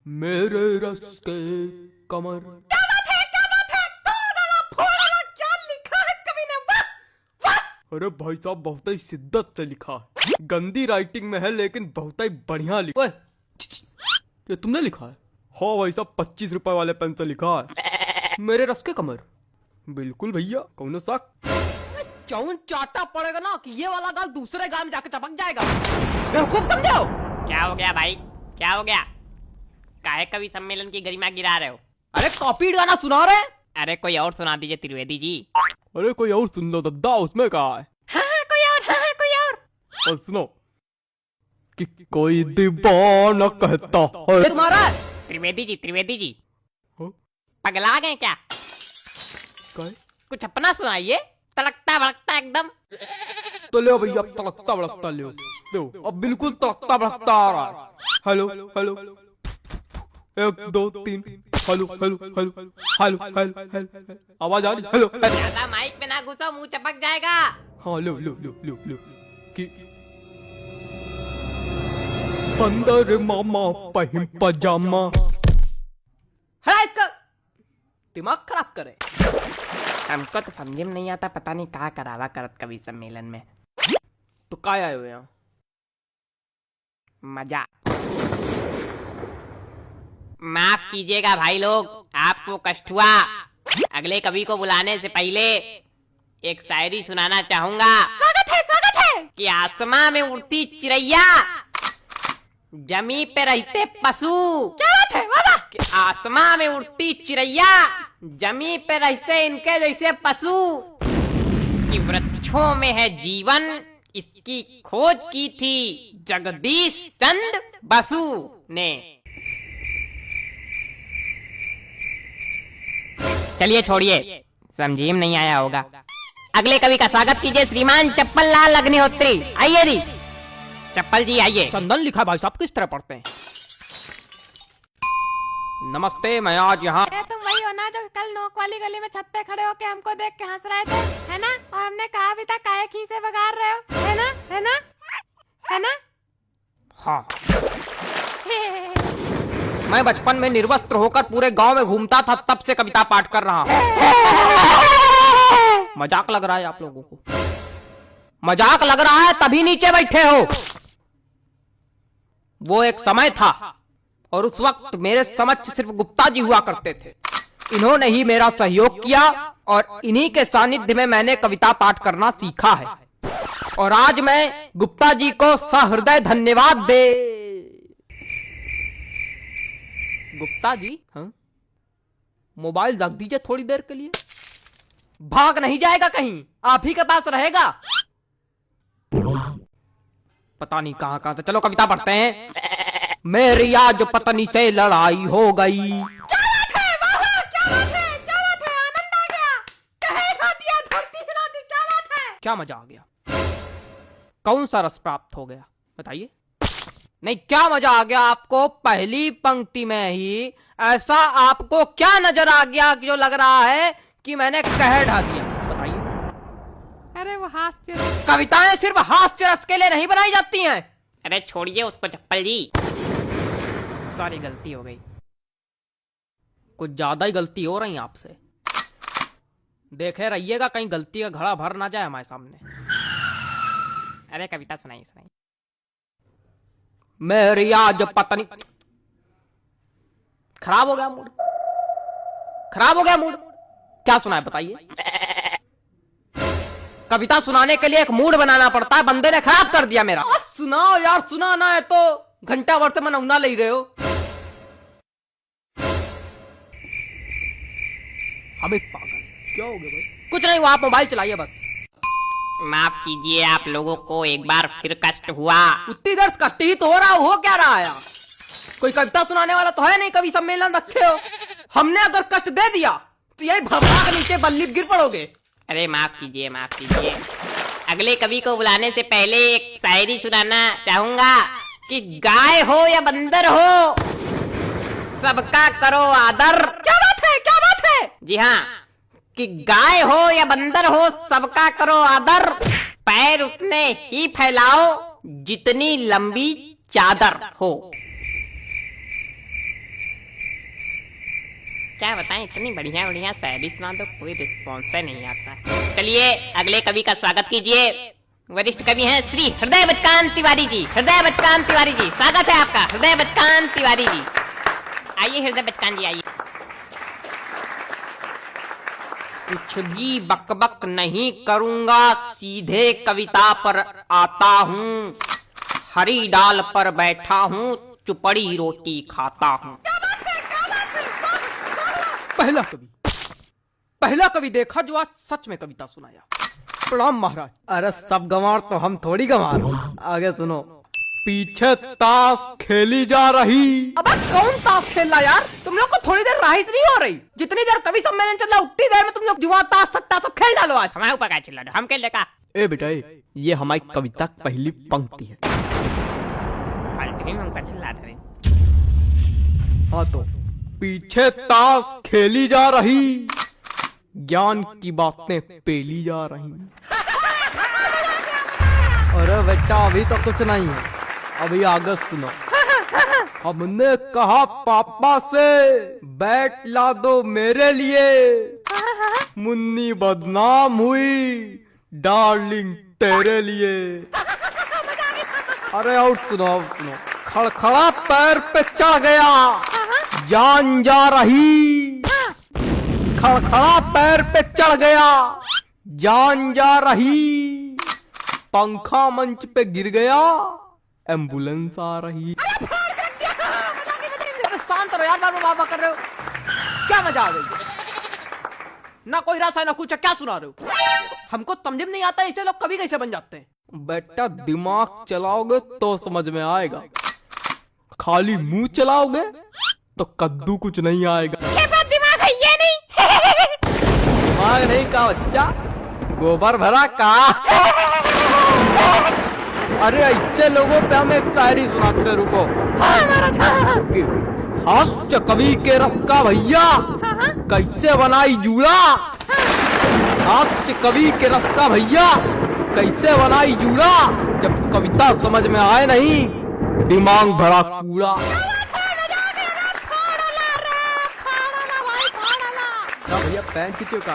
मेरे रस के कमर। क्या बात है, क्या बात है, तोड़ डाला, फोड़ डाला, क्या लिखा है कवि ने, वाह वाह। अरे भाई साहब बहुत ही शिद्दत से लिखा है, गंदी राइटिंग में है लेकिन बहुत ही बढ़िया लिखा। ओए, ये तुमने लिखा है? हाँ भाई साहब 25 रुपए वाले पेन से लिखा है, मेरे रस के कमर। बिल्कुल भैया, कौन सा चौन चाटा पड़ेगा ना कि ये वाला गाल दूसरे गाल में जाके चपक जाएगा। बेवकूफ समझे हो? क्या हो गया भाई, क्या हो गया? काहे कवि सम्मेलन की गरिमा गिरा रहे हो? अरे कॉपीड गाना सुना रहे? अरे कोई और सुना दीजिए त्रिवेदी जी। अरे कोई और सुन लो दद्दा, उसमें कहा है। हाँ, कोई और, हाँ, कोई और। और सुनो कि कोई दीवाना कहता है। ये तुम्हारा है? त्रिवेदी जी, त्रिवेदी जी, हाँ? पगला गए क्या? काय? कुछ अपना सुनाइए, तड़कता भड़कता एकदम। तो ले भैया, तड़कता भड़कता ले अब बिल्कुल तड़कता भड़कता आ रहा है। Hello hello, 1 2 3, hello hello hello hello hello hello, आवाज आ रही? Hello hello. ज्यादा माइक पे ना घुसो, मुंह चपक जाएगा। हाँ लो लो लो लो लो कि बंदर मामा पहिम पजामा। है इसका दिमाग खराब करे। हमको तो समझ में नहीं आता, पता नहीं कहाँ करावा करत कवि सम्मेलन में। तो काय आए हो यहाँ? मजा। माफ कीजिएगा भाई लोग, आपको कष्ट हुआ। अगले कवि को बुलाने से पहले एक शायरी सुनाना चाहूंगा। स्वागत है। कि आसमां में उड़ती चिड़ैया, जमी पे रहते पशु। क्या बात है, वाह वाह। कि आसमां में उड़ती चिड़ैया, जमी पे रहते इनके जैसे पशु। कि वृक्षों में है जीवन, इसकी खोज की थी जगदीश चंद्र बसु ने। चलिए छोड़िए, समझी में नहीं आया होगा। अगले कवि का स्वागत कीजिए श्रीमान चप्पल लाल अग्निहोत्री। आइए जी, चप्पल जी आइए। चंदन लिखा भाई साहब, किस तरह पढ़ते हैं? नमस्ते, मैं आज यहाँ। तुम वही हो ना जो कल नोक वाली गली में छत पे खड़े होके हमको देख के हंस रहे थे, है ना? और हमने कहा भी था काहे खी से बगाड़ रहे हो, है ना, है ना, है ना? हाँ, मैं बचपन में निर्वस्त्र होकर पूरे गांव में घूमता था, तब से कविता पाठ कर रहा हूँ। मजाक लग रहा है आप लोगों को? मजाक लग रहा है तभी नीचे बैठे हो। वो एक समय था और उस वक्त मेरे समक्ष सिर्फ गुप्ता जी हुआ करते थे। इन्होंने ही मेरा सहयोग किया और इन्हीं के सानिध्य में मैंने कविता पाठ करना सीखा है। और आज मैं गुप्ता जी को सहृदय धन्यवाद दे। गुप्ता जी, हाँ? मोबाइल रख दीजिए थोड़ी देर के लिए। भाग नहीं जाएगा कहीं, आप ही के पास रहेगा। पता नहीं कहां कहां से। चलो कविता पढ़ते हैं। मेरी आज पत्नी से लड़ाई हो गई। क्या बात है, वाह वाह, क्या बात है, क्या बात है, आनंद आ गया। कहे खा दिया, धरती हिला दी, क्या बात है। क्या मजा आ गया? कौन सा रस प्राप्त हो गया बताइए? नहीं, क्या मजा आ गया आपको? पहली पंक्ति में ही ऐसा आपको क्या नजर आ गया जो लग रहा है कि मैंने कह ढा दिया? बताइए। अरे वो हास्य। कविताएं सिर्फ हास्य रस के लिए नहीं बनाई जाती हैं। अरे छोड़िए उसको चप्पल जी, सॉरी गलती हो गई। कुछ ज्यादा ही गलती हो रही है आपसे। देखे रहिएगा कहीं गलती का घड़ा भर ना जाए हमारे सामने। अरे कविता सुनाइए, सुनाइए। मेरी आज पत्नी। खराब हो गया मूड, खराब हो गया मूड। क्या सुनाए बताइए? कविता सुनाने के लिए एक मूड बनाना पड़ता है, बंदे ने खराब कर दिया मेरा। सुनाओ यार, सुनाना है तो घंटा भर से मनौना ले रहे हो। हमें पागल क्या हो गया भाई? कुछ नहीं हुआ, आप मोबाइल चलाइए बस। माफ कीजिए, आप लोगों को एक बार फिर कष्ट हुआ। उतनी देर कष्ट ही तो हो क्या रहा है? कोई कविता सुनाने वाला तो है नहीं, कवि सम्मेलन रखे हो। हमने अगर कष्ट दे दिया तो यही भवरा के नीचे बल्ली गिर पड़ोगे। अरे माफ कीजिए, माफ कीजिए। अगले कवि को बुलाने से पहले एक शायरी सुनाना चाहूंगा। कि गाय हो या बंदर हो, सबका करो आदर। क्या बात है, क्या बात है? जी हाँ, कि गाय हो या बंदर हो, सबका करो आदर। पैर उतने ही फैलाओ जितनी लंबी चादर हो। क्या बताएं, इतनी बढ़िया बढ़िया शायरी सुना दो, कोई रिस्पॉन्स नहीं आता। चलिए अगले कवि का स्वागत कीजिए। वरिष्ठ कवि हैं श्री हृदय बचकान तिवारी जी। हृदय बचकान तिवारी जी, स्वागत है आपका। हृदय बचकान तिवारी जी, आइए हृदय बचकान जी आइए। कुछ भी बकबक नहीं करूंगा, सीधे कविता पर आता हूँ। हरी डाल पर बैठा हूँ, चुपड़ी रोटी खाता हूँ। पहला कवि देखा जो आज सच में कविता सुनाया। प्रणाम महाराज। अरे सब गंवार तो हम थोड़ी गंवार हो। आगे सुनो। पीछे ताश खेली जा रही। अब कौन ताश खेल रहा यार? तुम लोग को थोड़ी देर राइस नहीं हो रही? जितनी देर कवि सम्मेलन चल रहा उतनी देर में तुम लोग जुआ ताश सट्टा सब खेल डालो आज। हमारे ऊपर क्या चिल्ला रहे हो? हम खेल लेगा। ए बेटा ये हमारी कविता की पहली पंक्ति है। फालतू ही हमका चिल्ला रहे। हाँ तो पीछे ताश खेली जा रही, ज्ञान की बातें पेली जा रही। अरे बेटा अभी तो कुछ नहीं है, अभी आगे सुनो। हमने कहा पापा से बैट ला दो मेरे लिए, मुन्नी बदनाम हुई डार्लिंग तेरे लिए। अरे और सुनो खड़खड़ा पैर पे चढ़ गया, जान जा रही। खड़खड़ा पैर पे चढ़ गया, जान जा रही। पंखा मंच पे गिर गया, एम्बुलेंस आ रही। शांत रहो यार, बाबा कर रहे हो क्या? मजा आ गई? ना कोई रस है ना कुछ, क्या सुना रहे हो? हमको समझ में नहीं आता ऐसे लोग कभी कैसे बन जाते हैं। बेटा दिमाग चलाओगे तो समझ में आएगा, खाली मुंह चलाओगे तो कद्दू कुछ नहीं आएगा। ये बात दिमाग है ये नहीं। दिमाग नहीं का बच्चा, गोबर भरा का। अरे ऐसे लोगों पे हम एक शायरी सुनाते, रुको। हास्य कवि के रस का भैया कैसे बनाई जूड़ा। हास्य कवि के रस का भैया कैसे बनाई जूड़ा। जब कविता समझ में आए नहीं, दिमाग भरा कूड़ा। भैया पैंट खींचो का।